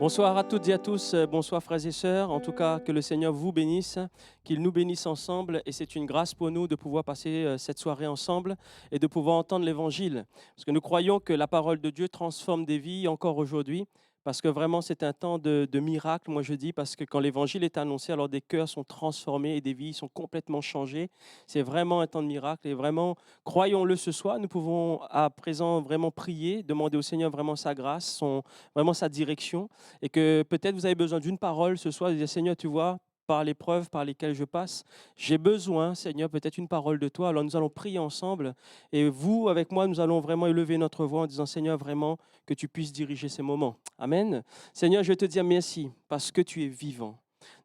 Bonsoir à toutes et à tous, bonsoir frères et sœurs. En tout cas, que le Seigneur vous bénisse, qu'il nous bénisse ensemble. Et c'est une grâce pour nous de pouvoir passer cette soirée ensemble et de pouvoir entendre l'Évangile. Parce que nous croyons que la parole de Dieu transforme des vies encore aujourd'hui. Parce que vraiment, c'est un temps de miracle, moi je dis, parce que quand l'Évangile est annoncé, alors des cœurs sont transformés et des vies sont complètement changées. C'est vraiment un temps de miracle et vraiment, croyons-le ce soir, nous pouvons à présent vraiment prier, demander au Seigneur vraiment sa grâce, vraiment sa direction. Et que peut-être vous avez besoin d'une parole ce soir, de dire Seigneur, tu vois, par l'épreuve par lesquelles je passe, j'ai besoin, Seigneur, peut-être une parole de toi. Alors nous allons prier ensemble et vous, avec moi, nous allons vraiment élever notre voix en disant Seigneur, vraiment, que tu puisses diriger ces moments. Amen. Seigneur, je veux te dire merci parce que tu es vivant.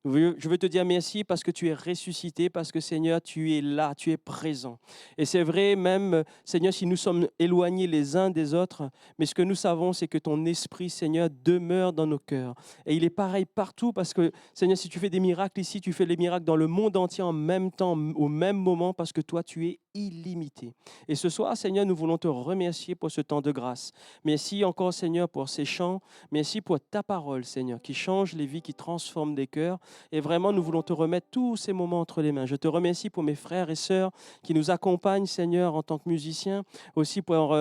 Je veux te dire merci parce que tu es ressuscité, parce que Seigneur, tu es là, tu es présent. Et c'est vrai même, Seigneur, si nous sommes éloignés les uns des autres, mais ce que nous savons, c'est que ton esprit, Seigneur, demeure dans nos cœurs. Et il est pareil partout parce que, Seigneur, si tu fais des miracles ici, tu fais les miracles dans le monde entier en même temps, au même moment, parce que toi, tu es illimité. Et ce soir, Seigneur, nous voulons te remercier pour ce temps de grâce. Merci encore, Seigneur, pour ces chants. Merci pour ta parole, Seigneur, qui change les vies, qui transforme des cœurs. Et vraiment, nous voulons te remettre tous ces moments entre les mains. Je te remercie pour mes frères et sœurs qui nous accompagnent, Seigneur, en tant que musiciens. Aussi pour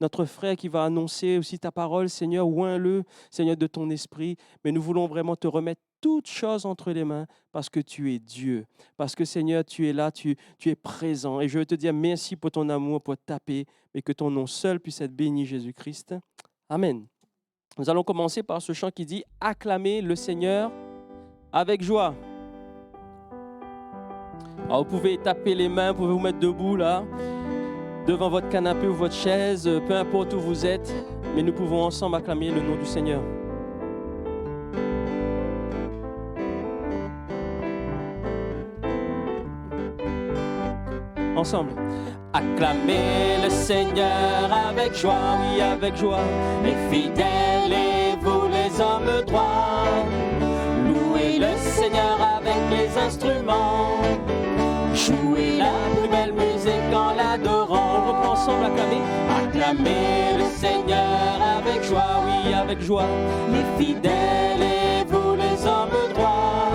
notre frère qui va annoncer aussi ta parole, Seigneur. Oins-le, Seigneur, de ton esprit. Mais nous voulons vraiment te remettre toutes choses entre les mains parce que tu es Dieu. Parce que, Seigneur, tu es là, tu es présent. Et je veux te dire merci pour ton amour, pour ta paix, mais que ton nom seul puisse être béni, Jésus-Christ. Amen. Nous allons commencer par ce chant qui dit « Acclamez le Seigneur avec joie ». Alors, vous pouvez taper les mains, vous pouvez vous mettre debout là, devant votre canapé ou votre chaise, peu importe où vous êtes, mais nous pouvons ensemble acclamer le nom du Seigneur. Ensemble. Acclamez le Seigneur avec joie, oui avec joie, les fidèles et vous les hommes droits. Louez le Seigneur avec les instruments, jouez la plus belle musique en l'adorant. On reprend ensemble, acclamer. Acclamez le Seigneur avec joie, oui avec joie, les fidèles et vous les hommes droits.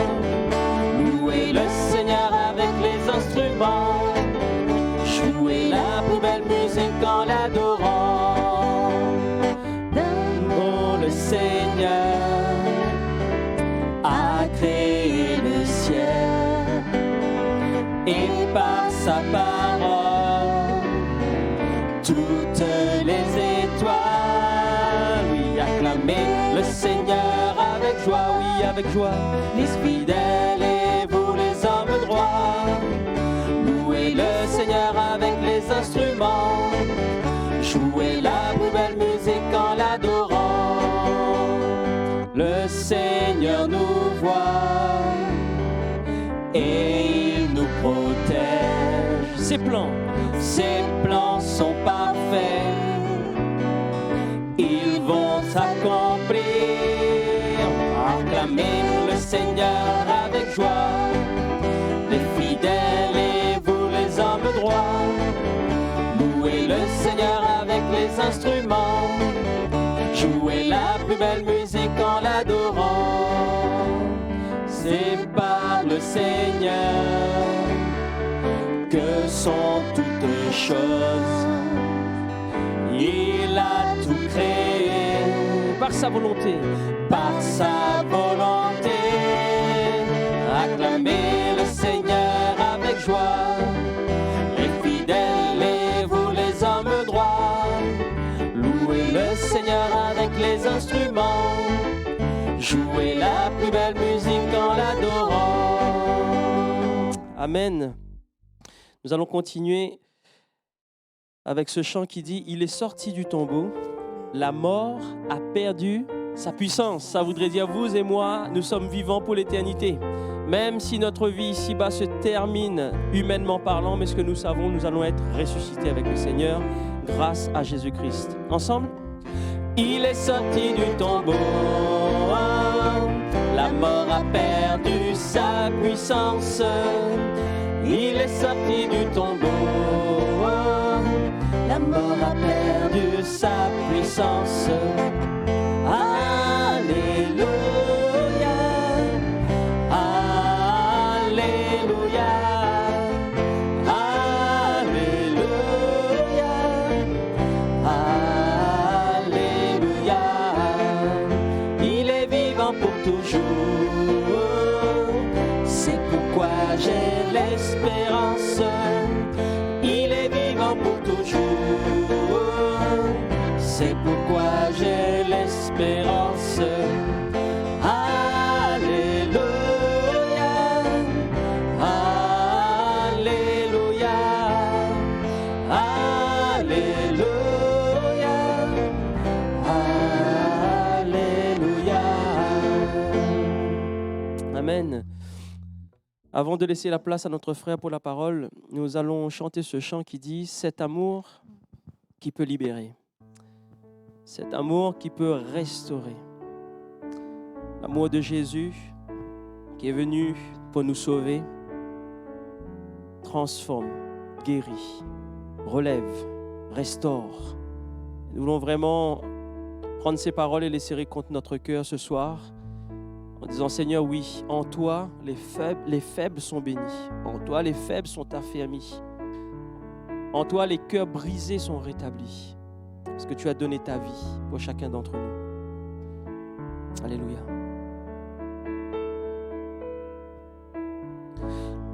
Louez le Seigneur avec les instruments, jouez la plus belle musique en l'adorant. Oh, le Seigneur a créé le ciel et par sa parole toutes les étoiles. Oui, acclamez le Seigneur avec joie, oui, avec joie, les fidèles et vous les hommes droits. Louez le Seigneur avec les instruments, jouez la plus belle musique en l'adorant. Le Seigneur nous voit et il nous protège. Ses plans sont parfaits, ils vont s'accomplir. Acclamez le Seigneur avec joie, les fidèles et vous les hommes droits. Louez le Seigneur avec les instruments, jouez la plus belle musique en l'adorant. C'est par le Seigneur que sont toutes choses. Il a tout créé par sa volonté, par sa volonté. Acclamez le Seigneur avec joie, les fidèles et vous les hommes droits. Louez le Seigneur avec les instruments, jouez la plus belle musique en l'adorant. Amen. Nous allons continuer avec ce chant qui dit « Il est sorti du tombeau, la mort a perdu sa puissance ». Ça voudrait dire vous et moi, nous sommes vivants pour l'éternité. Même si notre vie ici-bas se termine humainement parlant, mais ce que nous savons, nous allons être ressuscités avec le Seigneur grâce à Jésus-Christ. Ensemble ? Il est sorti du tombeau, la mort a perdu sa puissance. Il est sorti du tombeau, la mort a perdu sa puissance. Alléluia. Avant de laisser la place à notre frère pour la parole, nous allons chanter ce chant qui dit « Cet amour qui peut libérer, cet amour qui peut restaurer, l'amour de Jésus qui est venu pour nous sauver, transforme, guérit, relève, restaure. » Nous voulons vraiment prendre ces paroles et les serrer contre notre cœur ce soir en disant « Seigneur, oui, en toi, les faibles sont bénis. En toi, les faibles sont affermis. En toi, les cœurs brisés sont rétablis. Parce que tu as donné ta vie pour chacun d'entre nous. » Alléluia.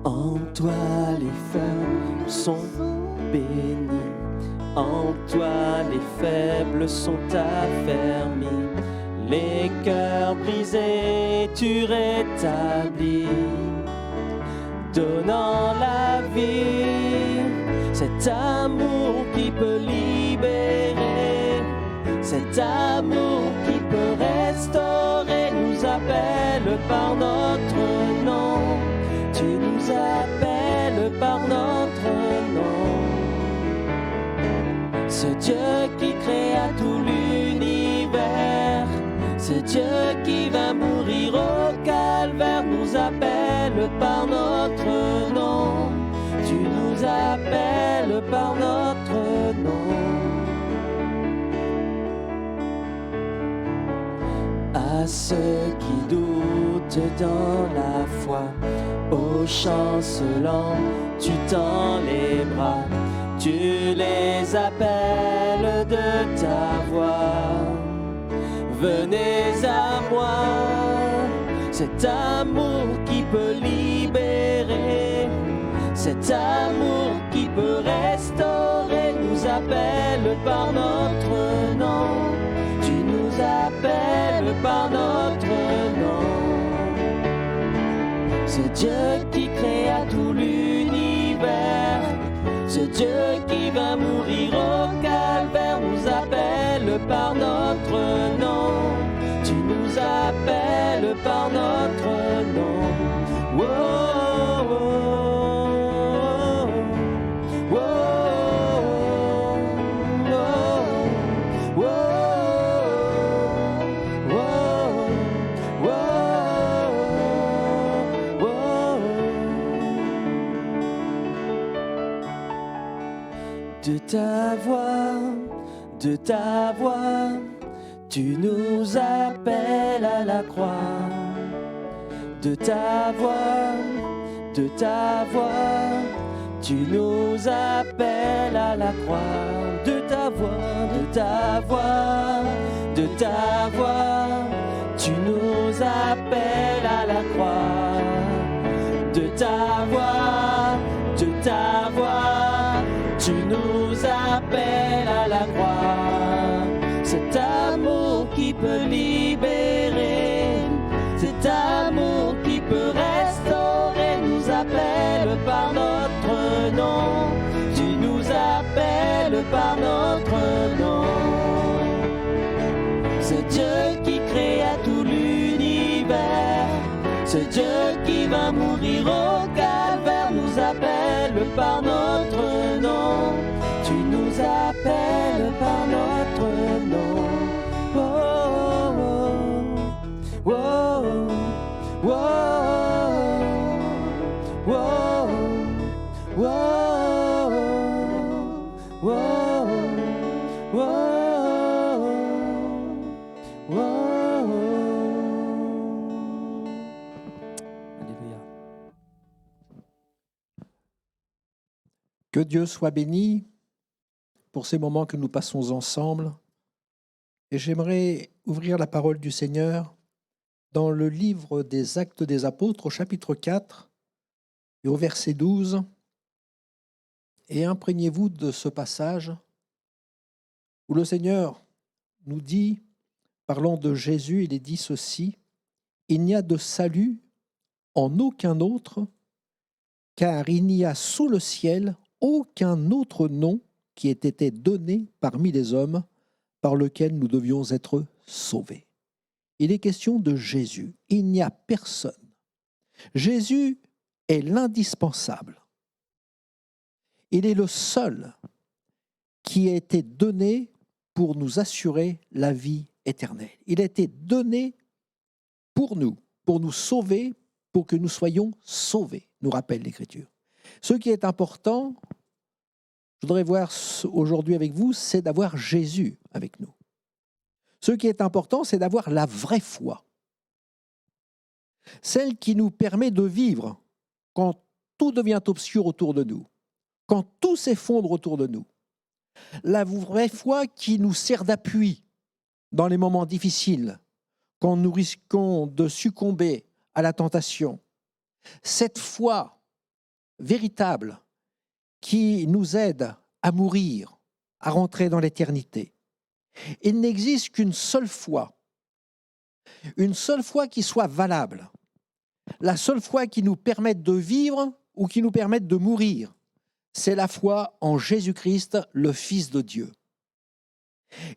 En toi, les faibles sont bénis. En toi, les faibles sont affermis. Les cœurs brisés, tu rétablis, donnant la vie. Cet amour qui peut libérer, cet amour qui peut restaurer, nous appelle par notre nom. Tu nous appelles par notre nom. Ce Dieu qui créa tout l'univers, ce Dieu qui va mourir au calvaire, nous appelle par notre nom. Tu nous appelles par notre nom. À ceux qui doutent dans la foi, aux chancelants, tu tends les bras. Tu les appelles de ta voix. Venez à moi, cet amour qui peut libérer, cet amour qui peut restaurer, nous appelle par notre nom. Tu nous appelles par notre nom. Ce Dieu qui créa tout l'univers, ce Dieu qui va mourir au calvaire, nous appelle par notre nom. Tu nous appelles par notre nom. Oh, oh, oh, oh, oh, oh, oh. De ta voix, tu nous appelles à la croix. De ta voix, tu nous appelles à la croix. De ta voix, tu nous appelles à la croix. De ta voix, tu nous appelles à la croix. Cet amour qui peut libérer, cet amour qui peut restaurer, nous appelle par notre nom. Tu nous appelles par notre nom. Ce Dieu qui créa tout l'univers, ce Dieu qui va mourir au calvaire, nous appelle par notre nom. Tu nous appelles par notre nom. Oh, oh, oh, oh, oh, oh, oh, oh, oh. Alléluia. Que Dieu soit béni pour ces moments que nous passons ensemble. Et j'aimerais ouvrir la parole du Seigneur dans le livre des Actes des Apôtres au chapitre 4 et au verset 12. Et imprégnez-vous de ce passage où le Seigneur nous dit, parlant de Jésus, il est dit ceci: « Il n'y a de salut en aucun autre, car il n'y a sous le ciel aucun autre nom qui ait été donné parmi les hommes par lequel nous devions être sauvés. » Il est question de Jésus. Il n'y a personne. Jésus est l'indispensable. Il est le seul qui a été donné pour nous assurer la vie éternelle. Il a été donné pour nous sauver, pour que nous soyons sauvés, nous rappelle l'Écriture. Ce qui est important, je voudrais voir aujourd'hui avec vous, c'est d'avoir Jésus avec nous. Ce qui est important, c'est d'avoir la vraie foi. Celle qui nous permet de vivre quand tout devient obscur autour de nous, quand tout s'effondre autour de nous. La vraie foi qui nous sert d'appui dans les moments difficiles, quand nous risquons de succomber à la tentation. Cette foi véritable qui nous aide à mourir, à rentrer dans l'éternité. Il n'existe qu'une seule foi qui soit valable, la seule foi qui nous permette de vivre ou qui nous permette de mourir. C'est la foi en Jésus-Christ, le Fils de Dieu.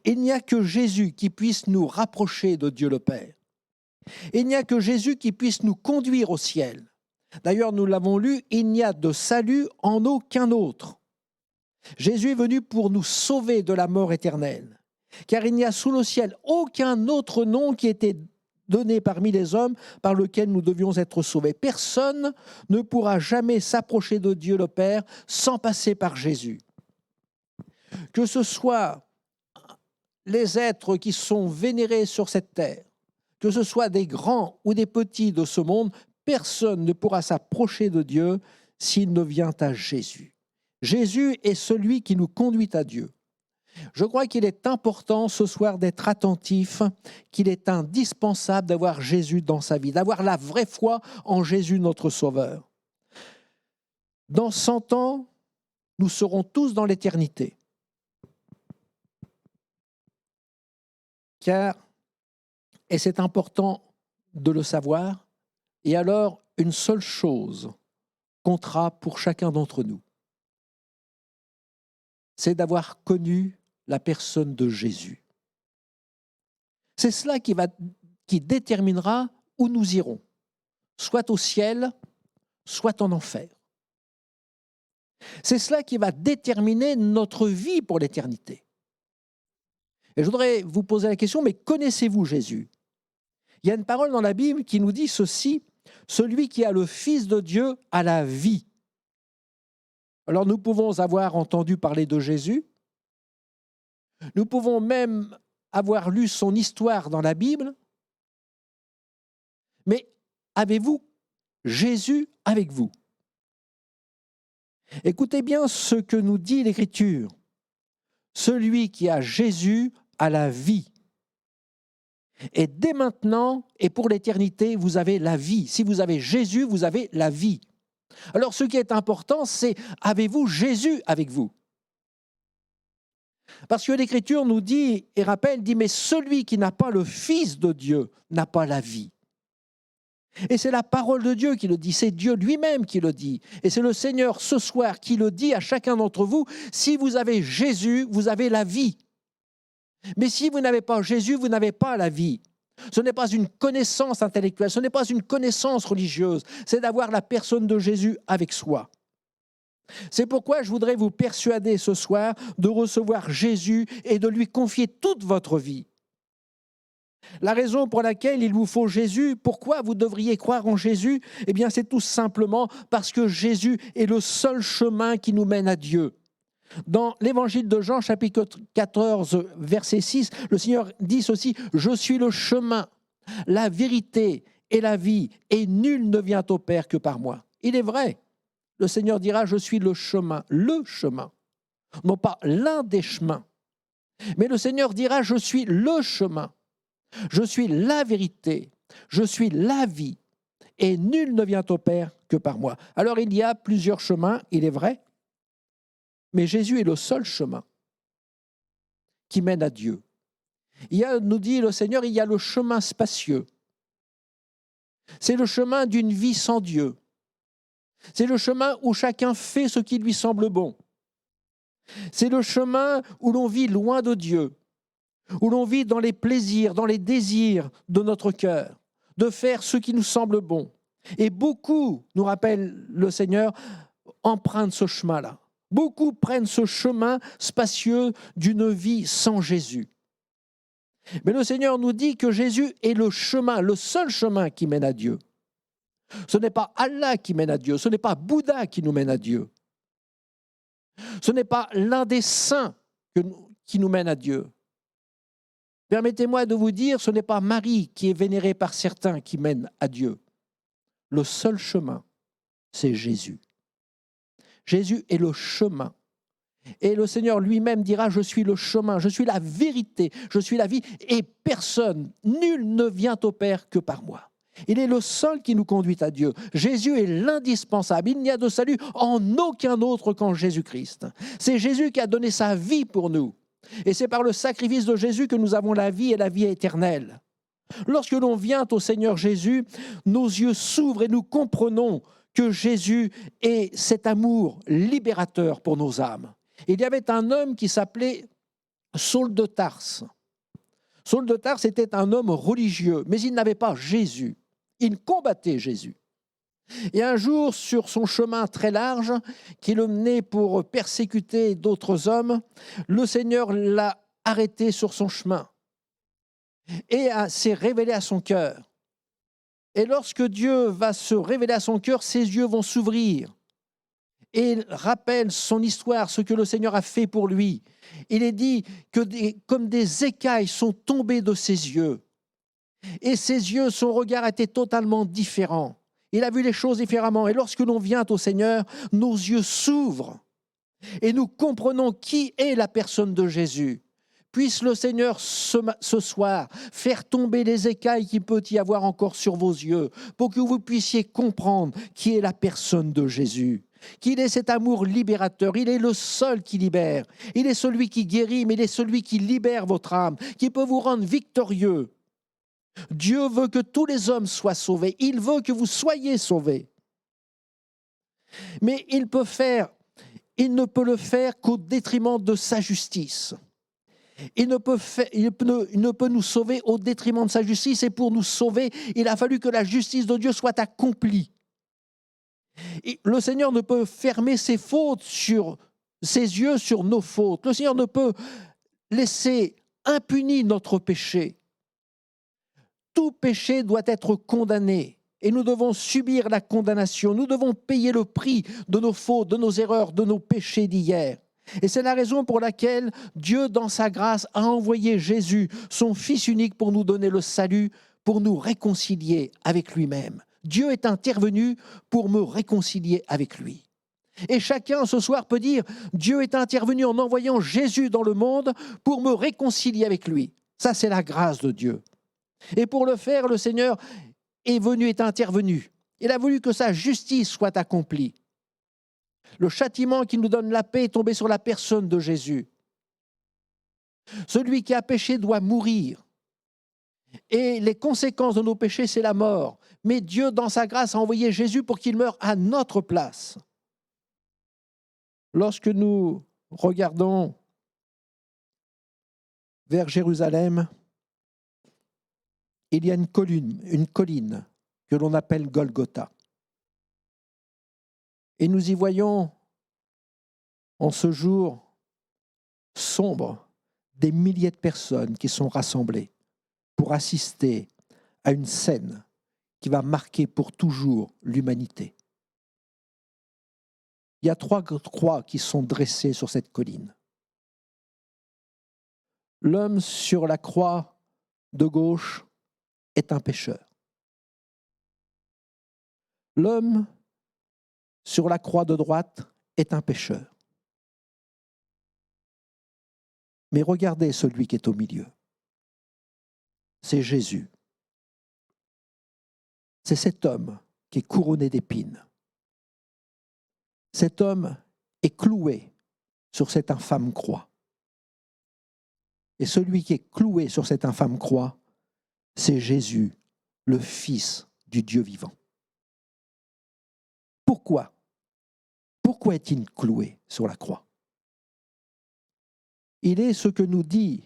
Il n'y a que Jésus qui puisse nous rapprocher de Dieu le Père. Il n'y a que Jésus qui puisse nous conduire au ciel. D'ailleurs, nous l'avons lu, il n'y a de salut en aucun autre. Jésus est venu pour nous sauver de la mort éternelle, car il n'y a sous le ciel aucun autre nom qui ait été donné parmi les hommes par lequel nous devions être sauvés. Personne ne pourra jamais s'approcher de Dieu le Père sans passer par Jésus. Que ce soit les êtres qui sont vénérés sur cette terre, que ce soit des grands ou des petits de ce monde, personne ne pourra s'approcher de Dieu s'il ne vient à Jésus. Jésus est celui qui nous conduit à Dieu. Je crois qu'il est important ce soir d'être attentif, qu'il est indispensable d'avoir Jésus dans sa vie, d'avoir la vraie foi en Jésus notre Sauveur. Dans 100 ans, nous serons tous dans l'éternité. Et c'est important de le savoir, et alors une seule chose comptera pour chacun d'entre nous. C'est d'avoir connu la personne de Jésus. C'est cela qui déterminera où nous irons, soit au ciel, soit en enfer. C'est cela qui va déterminer notre vie pour l'éternité. Et je voudrais vous poser la question, mais connaissez-vous Jésus ? Il y a une parole dans la Bible qui nous dit ceci, « Celui qui a le Fils de Dieu a la vie ». Alors nous pouvons avoir entendu parler de Jésus, nous pouvons même avoir lu son histoire dans la Bible, mais avez-vous Jésus avec vous ? Écoutez bien ce que nous dit l'Écriture. Celui qui a Jésus a la vie. Et dès maintenant et pour l'éternité, vous avez la vie. Si vous avez Jésus, vous avez la vie. Alors ce qui est important, c'est avez-vous Jésus avec vous ? Parce que l'Écriture nous dit et rappelle, dit, mais celui qui n'a pas le Fils de Dieu n'a pas la vie. Et c'est la parole de Dieu qui le dit, c'est Dieu lui-même qui le dit. Et c'est le Seigneur ce soir qui le dit à chacun d'entre vous, si vous avez Jésus, vous avez la vie. Mais si vous n'avez pas Jésus, vous n'avez pas la vie. Ce n'est pas une connaissance intellectuelle, ce n'est pas une connaissance religieuse, c'est d'avoir la personne de Jésus avec soi. C'est pourquoi je voudrais vous persuader ce soir de recevoir Jésus et de lui confier toute votre vie. La raison pour laquelle il vous faut Jésus, pourquoi vous devriez croire en Jésus, eh bien c'est tout simplement parce que Jésus est le seul chemin qui nous mène à Dieu. Dans l'évangile de Jean, chapitre 14, verset 6, le Seigneur dit ceci, « Je suis le chemin, la vérité et la vie, et nul ne vient au Père que par moi. » Il est vrai, le Seigneur dira, « Je suis le chemin, non pas l'un des chemins. » Mais le Seigneur dira, « Je suis le chemin, je suis la vérité, je suis la vie, et nul ne vient au Père que par moi. » Alors il y a plusieurs chemins, il est vrai, mais Jésus est le seul chemin qui mène à Dieu. Il y a, nous dit le Seigneur, il y a le chemin spacieux. C'est le chemin d'une vie sans Dieu. C'est le chemin où chacun fait ce qui lui semble bon. C'est le chemin où l'on vit loin de Dieu, où l'on vit dans les plaisirs, dans les désirs de notre cœur, de faire ce qui nous semble bon. Et beaucoup, nous rappelle le Seigneur, empruntent ce chemin-là. Beaucoup prennent ce chemin spacieux d'une vie sans Jésus. Mais le Seigneur nous dit que Jésus est le chemin, le seul chemin qui mène à Dieu. Ce n'est pas Allah qui mène à Dieu, ce n'est pas Bouddha qui nous mène à Dieu. Ce n'est pas l'un des saints qui nous mène à Dieu. Permettez-moi de vous dire, ce n'est pas Marie qui est vénérée par certains qui mène à Dieu. Le seul chemin, c'est Jésus. Jésus est le chemin. Et le Seigneur lui-même dira, je suis le chemin, je suis la vérité, je suis la vie, et personne, nul ne vient au Père que par moi. Il est le seul qui nous conduit à Dieu. Jésus est l'indispensable. Il n'y a de salut en aucun autre qu'en Jésus-Christ. C'est Jésus qui a donné sa vie pour nous. Et c'est par le sacrifice de Jésus que nous avons la vie et la vie éternelle. Lorsque l'on vient au Seigneur Jésus, nos yeux s'ouvrent et nous comprenons que Jésus est cet amour libérateur pour nos âmes. Il y avait un homme qui s'appelait Saul de Tarse. Saul de Tarse était un homme religieux, mais il n'avait pas Jésus. Il combattait Jésus. Et un jour, sur son chemin très large, qui le menait pour persécuter d'autres hommes, le Seigneur l'a arrêté sur son chemin et s'est révélé à son cœur. Et lorsque Dieu va se révéler à son cœur, ses yeux vont s'ouvrir. Et il rappelle son histoire, ce que le Seigneur a fait pour lui. Il est dit que comme des écailles sont tombées de ses yeux. Et ses yeux, son regard était totalement différent. Il a vu les choses différemment. Et lorsque l'on vient au Seigneur, nos yeux s'ouvrent. Et nous comprenons qui est la personne de Jésus. Puisse le Seigneur ce soir faire tomber les écailles qu'il peut y avoir encore sur vos yeux, pour que vous puissiez comprendre qui est la personne de Jésus. Qu'il est cet amour libérateur, il est le seul qui libère. Il est celui qui guérit, mais il est celui qui libère votre âme, qui peut vous rendre victorieux. Dieu veut que tous les hommes soient sauvés. Il veut que vous soyez sauvés. Mais il ne peut le faire qu'au détriment de sa justice. Il ne peut nous sauver au détriment de sa justice. Et pour nous sauver, il a fallu que la justice de Dieu soit accomplie. Et le Seigneur ne peut fermer ses yeux sur nos fautes. Le Seigneur ne peut laisser impuni notre péché. Tout péché doit être condamné et nous devons subir la condamnation. Nous devons payer le prix de nos fautes, de nos erreurs, de nos péchés d'hier. Et c'est la raison pour laquelle Dieu, dans sa grâce, a envoyé Jésus, son Fils unique, pour nous donner le salut, pour nous réconcilier avec lui-même. Dieu est intervenu pour me réconcilier avec lui. Et chacun ce soir peut dire, Dieu est intervenu en envoyant Jésus dans le monde pour me réconcilier avec lui. Ça, c'est la grâce de Dieu. Et pour le faire, le Seigneur est intervenu. Il a voulu que sa justice soit accomplie. Le châtiment qui nous donne la paix est tombé sur la personne de Jésus. Celui qui a péché doit mourir. Et les conséquences de nos péchés, c'est la mort. Mais Dieu, dans sa grâce, a envoyé Jésus pour qu'il meure à notre place. Lorsque nous regardons vers Jérusalem, il y a une colline que l'on appelle Golgotha. Et nous y voyons, en ce jour sombre, des milliers de personnes qui sont rassemblées pour assister à une scène qui va marquer pour toujours l'humanité. Il y a 3 croix qui sont dressées sur cette colline. L'homme sur la croix de gauche est un pécheur. L'homme sur la croix de droite est un pécheur. Mais regardez celui qui est au milieu. C'est Jésus. C'est cet homme qui est couronné d'épines. Cet homme est cloué sur cette infâme croix. Et celui qui est cloué sur cette infâme croix, c'est Jésus, le Fils du Dieu vivant. Pourquoi ? Pourquoi est-il cloué sur la croix ? Il est ce que nous dit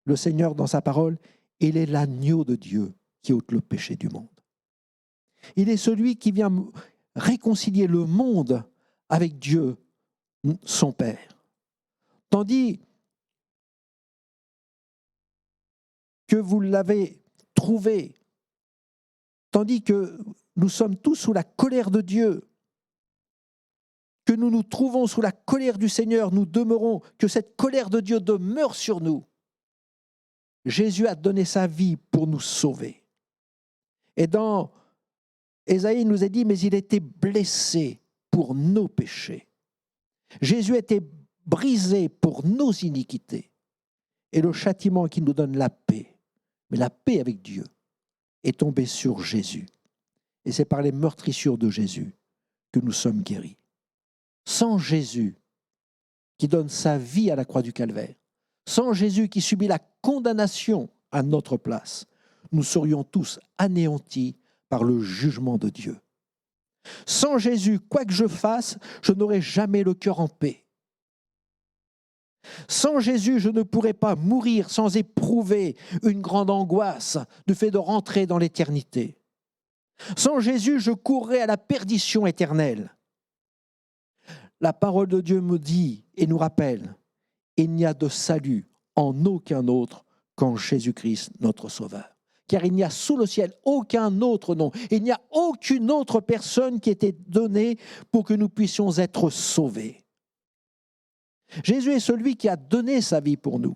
le Seigneur dans sa parole, il est l'agneau de Dieu qui ôte le péché du monde. Il est celui qui vient réconcilier le monde avec Dieu, son Père. Tandis que vous l'avez trouvé, tandis que nous sommes tous sous la colère de Dieu, que nous nous trouvons sous la colère du Seigneur, nous demeurons, que cette colère de Dieu demeure sur nous. Jésus a donné sa vie pour nous sauver. Et dans Ésaïe, il nous a dit, mais il était blessé pour nos péchés. Jésus était brisé pour nos iniquités. Et le châtiment qui nous donne la paix, mais la paix avec Dieu, est tombé sur Jésus. Et c'est par les meurtrissures de Jésus que nous sommes guéris. Sans Jésus qui donne sa vie à la croix du Calvaire, sans Jésus qui subit la condamnation à notre place, nous serions tous anéantis par le jugement de Dieu. Sans Jésus, quoi que je fasse, je n'aurai jamais le cœur en paix. Sans Jésus, je ne pourrais pas mourir sans éprouver une grande angoisse du fait de rentrer dans l'éternité. Sans Jésus, je courrais à la perdition éternelle. La parole de Dieu me dit et nous rappelle, il n'y a de salut en aucun autre qu'en Jésus-Christ, notre Sauveur. Car il n'y a sous le ciel aucun autre nom. Il n'y a aucune autre personne qui était donnée pour que nous puissions être sauvés. Jésus est celui qui a donné sa vie pour nous.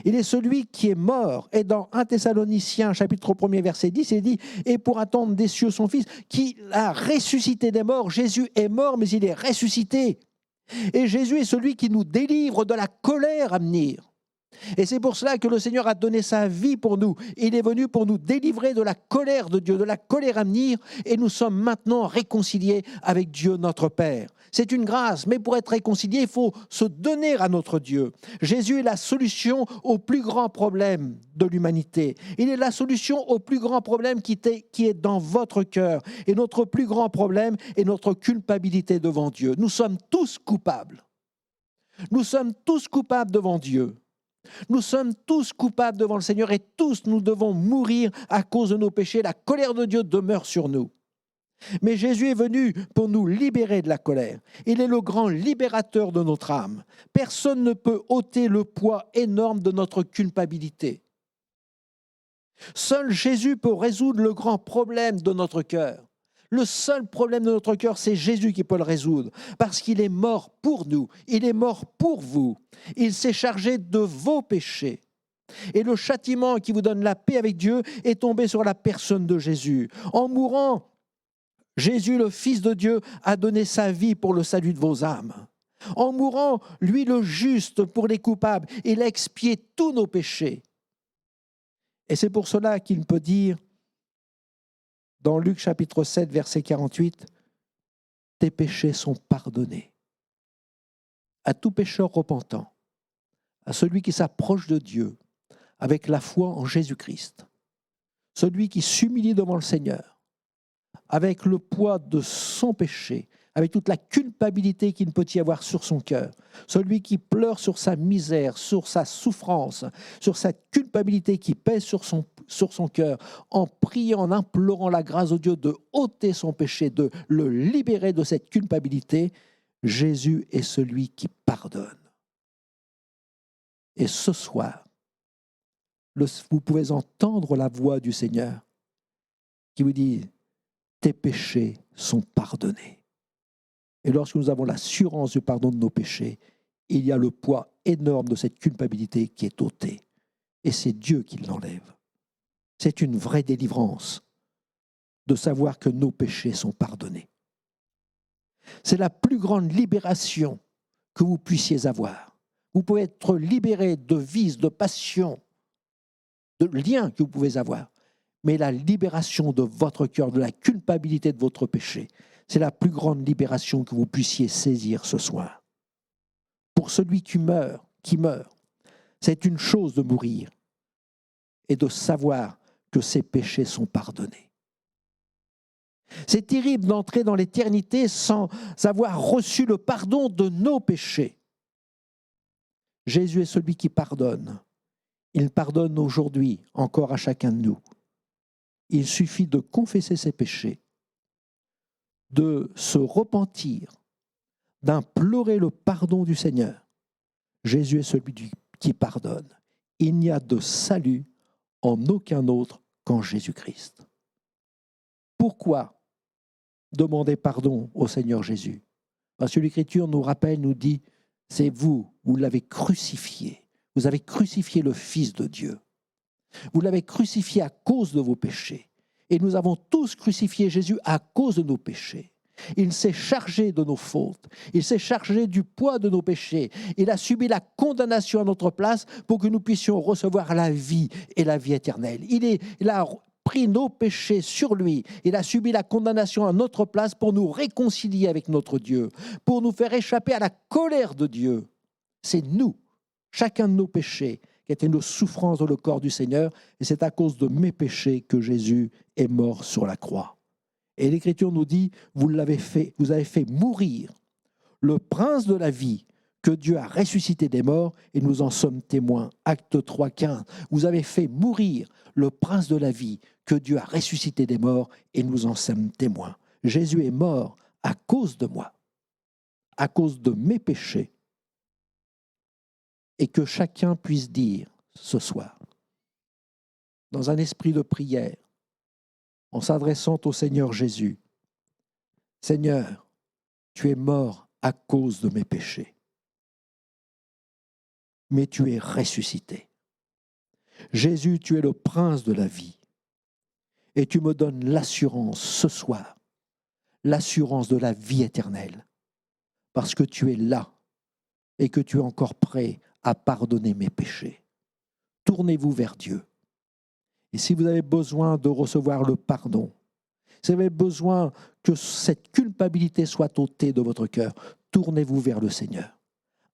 Il est celui qui est mort. Et dans 1 Thessaloniciens, chapitre 1er, verset 10, il dit « Et pour attendre des cieux son Fils, qui a ressuscité des morts. » Jésus est mort, mais il est ressuscité. Et Jésus est celui qui nous délivre de la colère à venir. Et c'est pour cela que le Seigneur a donné sa vie pour nous. Il est venu pour nous délivrer de la colère de Dieu, de la colère à venir, et nous sommes maintenant réconciliés avec Dieu notre Père. C'est une grâce, mais pour être réconcilié, il faut se donner à notre Dieu. Jésus est la solution au plus grand problème de l'humanité. Il est la solution au plus grand problème qui est dans votre cœur. Et notre plus grand problème est notre culpabilité devant Dieu. Nous sommes tous coupables. Nous sommes tous coupables devant Dieu. Nous sommes tous coupables devant le Seigneur et tous nous devons mourir à cause de nos péchés. La colère de Dieu demeure sur nous. Mais Jésus est venu pour nous libérer de la colère. Il est le grand libérateur de notre âme. Personne ne peut ôter le poids énorme de notre culpabilité. Seul Jésus peut résoudre le grand problème de notre cœur. Le seul problème de notre cœur, c'est Jésus qui peut le résoudre, parce qu'il est mort pour nous, il est mort pour vous. Il s'est chargé de vos péchés. Et le châtiment qui vous donne la paix avec Dieu est tombé sur la personne de Jésus. En mourant, Jésus, le Fils de Dieu, a donné sa vie pour le salut de vos âmes. En mourant, lui le juste pour les coupables, il a expié tous nos péchés. Et c'est pour cela qu'il peut dire, dans Luc chapitre 7, verset 48, « Tes péchés sont pardonnés. » À tout pécheur repentant, à celui qui s'approche de Dieu avec la foi en Jésus-Christ, celui qui s'humilie devant le Seigneur, avec le poids de son péché, avec toute la culpabilité qu'il ne peut y avoir sur son cœur, celui qui pleure sur sa misère, sur sa souffrance, sur sa culpabilité qui pèse sur son cœur, en priant, en implorant la grâce de Dieu de ôter son péché, de le libérer de cette culpabilité, Jésus est celui qui pardonne. Et ce soir, vous pouvez entendre la voix du Seigneur qui vous dit « Tes péchés sont pardonnés ». Et lorsque nous avons l'assurance du pardon de nos péchés, il y a le poids énorme de cette culpabilité qui est ôté. Et c'est Dieu qui l'enlève. C'est une vraie délivrance de savoir que nos péchés sont pardonnés. C'est la plus grande libération que vous puissiez avoir. Vous pouvez être libéré de vices, de passions, de liens que vous pouvez avoir. Mais la libération de votre cœur, de la culpabilité de votre péché, c'est la plus grande libération que vous puissiez saisir ce soir. Pour celui qui meurt, c'est une chose de mourir et de savoir que ses péchés sont pardonnés. C'est terrible d'entrer dans l'éternité sans avoir reçu le pardon de nos péchés. Jésus est celui qui pardonne. Il pardonne aujourd'hui encore à chacun de nous. Il suffit de confesser ses péchés, de se repentir, d'implorer le pardon du Seigneur. Jésus est celui qui pardonne. Il n'y a de salut en aucun autre qu'en Jésus-Christ. Pourquoi demander pardon au Seigneur Jésus? Parce que l'Écriture nous rappelle, nous dit, c'est vous l'avez crucifié. Vous avez crucifié le Fils de Dieu. Vous l'avez crucifié à cause de vos péchés. Et nous avons tous crucifié Jésus à cause de nos péchés. Il s'est chargé de nos fautes. Il s'est chargé du poids de nos péchés. Il a subi la condamnation à notre place pour que nous puissions recevoir la vie et la vie éternelle. Il a pris nos péchés sur lui. Il a subi la condamnation à notre place pour nous réconcilier avec notre Dieu, pour nous faire échapper à la colère de Dieu. C'est nous, chacun de nos péchés, qui étaient nos souffrances dans le corps du Seigneur, et c'est à cause de mes péchés que Jésus est mort sur la croix. Et l'Écriture nous dit, vous avez fait mourir le prince de la vie que Dieu a ressuscité des morts, et nous en sommes témoins. Acte 3, 15. Vous avez fait mourir le prince de la vie que Dieu a ressuscité des morts, et nous en sommes témoins. Jésus est mort à cause de moi, à cause de mes péchés, et que chacun puisse dire ce soir, dans un esprit de prière, en s'adressant au Seigneur Jésus, « Seigneur, tu es mort à cause de mes péchés, mais tu es ressuscité. Jésus, tu es le prince de la vie, et tu me donnes l'assurance ce soir, l'assurance de la vie éternelle, parce que tu es là et que tu es encore prêt à pardonner mes péchés. Tournez-vous vers Dieu. Et si vous avez besoin de recevoir le pardon, si vous avez besoin que cette culpabilité soit ôtée de votre cœur, tournez-vous vers le Seigneur.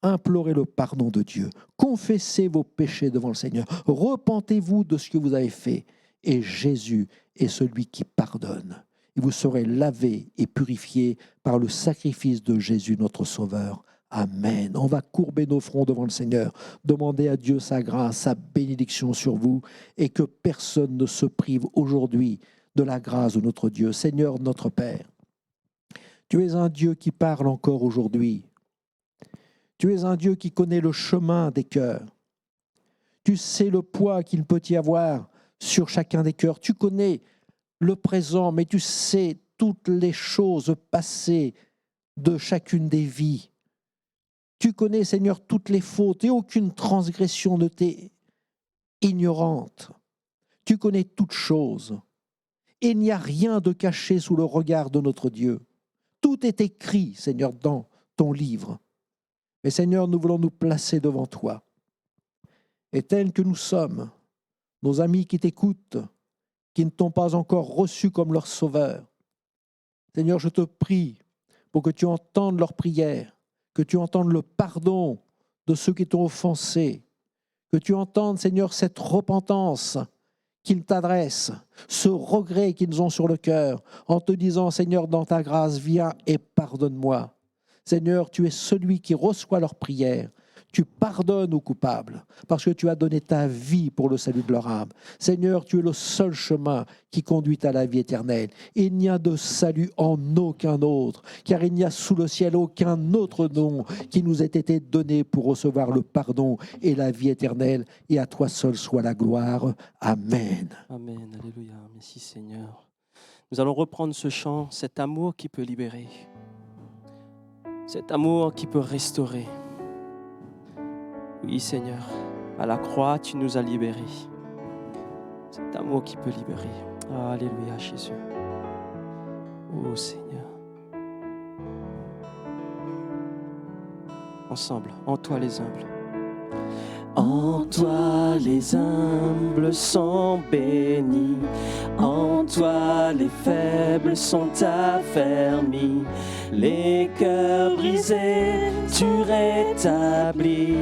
Implorez le pardon de Dieu. Confessez vos péchés devant le Seigneur. Repentez-vous de ce que vous avez fait. Et Jésus est celui qui pardonne. Et vous serez lavés et purifiés par le sacrifice de Jésus, notre Sauveur. Amen. On va courber nos fronts devant le Seigneur, demander à Dieu sa grâce, sa bénédiction sur vous, et que personne ne se prive aujourd'hui de la grâce de notre Dieu. Seigneur, notre Père, tu es un Dieu qui parle encore aujourd'hui. Tu es un Dieu qui connaît le chemin des cœurs. Tu sais le poids qu'il peut y avoir sur chacun des cœurs. Tu connais le présent, mais tu sais toutes les choses passées de chacune des vies. Tu connais, Seigneur, toutes les fautes et aucune transgression ne t'est ignorante. Tu connais toutes choses. Et il n'y a rien de caché sous le regard de notre Dieu. Tout est écrit, Seigneur, dans ton livre. Mais Seigneur, nous voulons nous placer devant toi. Et tels que nous sommes, nos amis qui t'écoutent, qui ne t'ont pas encore reçu comme leur sauveur, Seigneur, je te prie pour que tu entendes leurs prières, que tu entendes le pardon de ceux qui t'ont offensé, que tu entendes, Seigneur, cette repentance qu'ils t'adressent, ce regret qu'ils ont sur le cœur, en te disant, Seigneur, dans ta grâce, viens et pardonne-moi. Seigneur, tu es celui qui reçoit leurs prières. Tu pardonnes aux coupables parce que tu as donné ta vie pour le salut de leur âme. Seigneur, tu es le seul chemin qui conduit à la vie éternelle. Il n'y a de salut en aucun autre, car il n'y a sous le ciel aucun autre nom qui nous ait été donné pour recevoir le pardon et la vie éternelle. Et à toi seul soit la gloire. Amen. Amen. Alléluia. Merci Seigneur. Nous allons reprendre ce chant, cet amour qui peut libérer, cet amour qui peut restaurer. Oui, Seigneur, à la croix, tu nous as libérés. Cet amour qui peut libérer. Alléluia, Jésus. Oh, Seigneur. Ensemble, en toi les humbles. En toi les humbles sont bénis, en toi les faibles sont affermis, les cœurs brisés tu rétablis,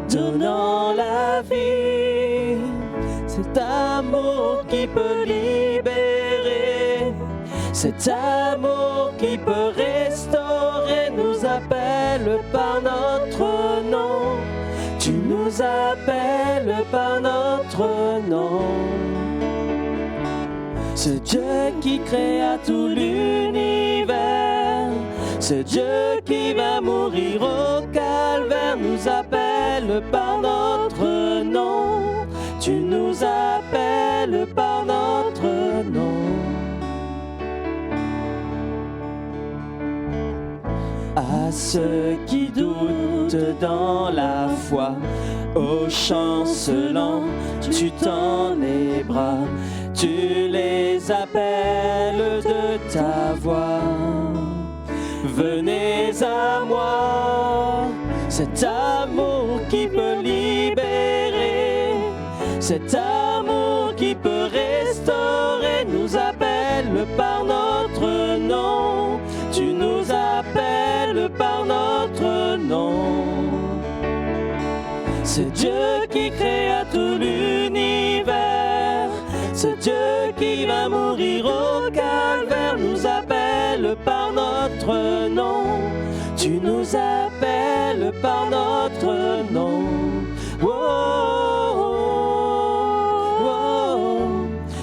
donnant la vie, cet amour qui peut libérer, cet amour qui peut restaurer, nous appelle par notre nom. Tu nous appelles par notre nom. Ce Dieu qui créa tout l'univers, ce Dieu qui va mourir au calvaire nous appelle par notre nom. Tu nous appelles par notre nom. À ceux qui doutent dans la foi, aux chancelants, tu tends les bras, tu les appelles de ta voix. Venez à moi, cet amour qui peut libérer, cet amour qui peut restaurer, nous appelle par notre nom. Tu nous appelles par notre nom. C'est Dieu qui créa tout l'univers, c'est Dieu qui va mourir au calvaire, nous appelle par notre nom. Tu nous appelles par notre nom. Oh, oh,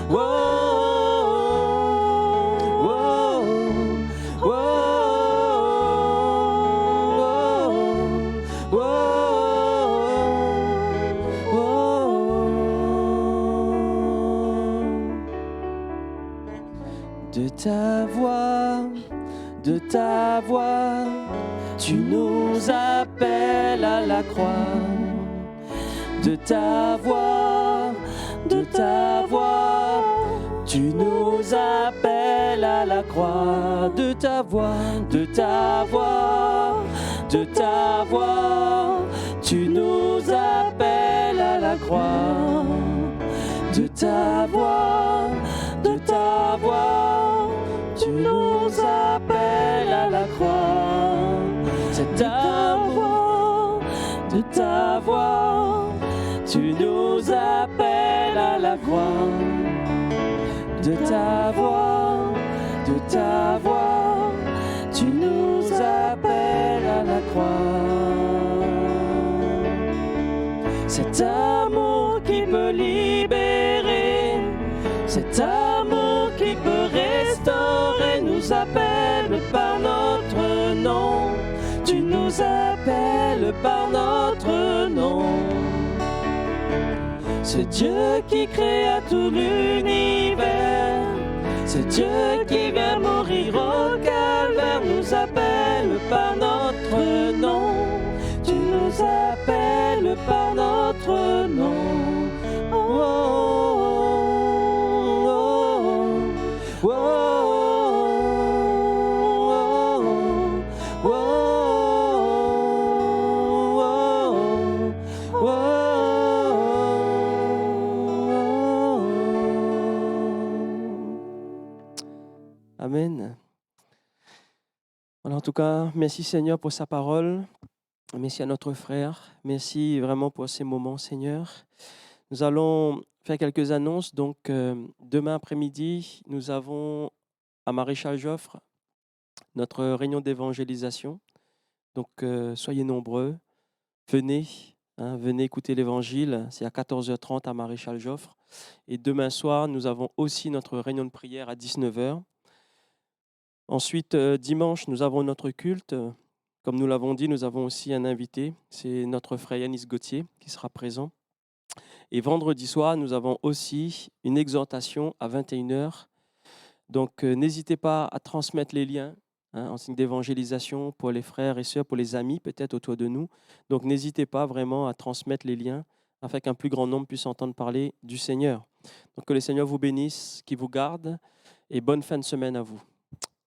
oh, oh, oh, oh, de ta voix, tu nous appelles à la croix. De ta voix, tu nous appelles à la croix. De ta voix, tu nous appelles à la croix. De ta voix, tu nous appelles à la croix. C'est ta voix, de ta voix, tu nous appelles à la croix. De ta voix, tu nous appelles à la croix. Cet amour qui peut libérer, cet amour qui peut restaurer, nous appelle par notre nom. Tu nous appelles par notre nom. C'est Dieu qui créa tout l'univers, c'est Dieu qui vient mourir au calvaire, nous appelle par notre nom. Tu nous appelles par notre nom. Oh, oh, oh, oh, oh, oh, Amen. Voilà, en tout cas, merci Seigneur pour sa parole. Merci à notre frère. Merci vraiment pour ces moments, Seigneur. Nous allons faire quelques annonces. Donc, demain après-midi, nous avons à Maréchal Joffre notre réunion d'évangélisation. Donc, soyez nombreux. Venez, venez écouter l'évangile. C'est à 14h30 à Maréchal Joffre. Et demain soir, nous avons aussi notre réunion de prière à 19h. Ensuite, dimanche, nous avons notre culte. Comme nous l'avons dit, nous avons aussi un invité. C'est notre frère Yanis Gauthier qui sera présent. Et vendredi soir, nous avons aussi une exhortation à 21h. Donc, n'hésitez pas à transmettre les liens en signe d'évangélisation pour les frères et sœurs, pour les amis peut-être autour de nous. Donc, n'hésitez pas vraiment à transmettre les liens afin qu'un plus grand nombre puisse entendre parler du Seigneur. Donc, que le Seigneur vous bénisse, qu'il vous garde et bonne fin de semaine à vous.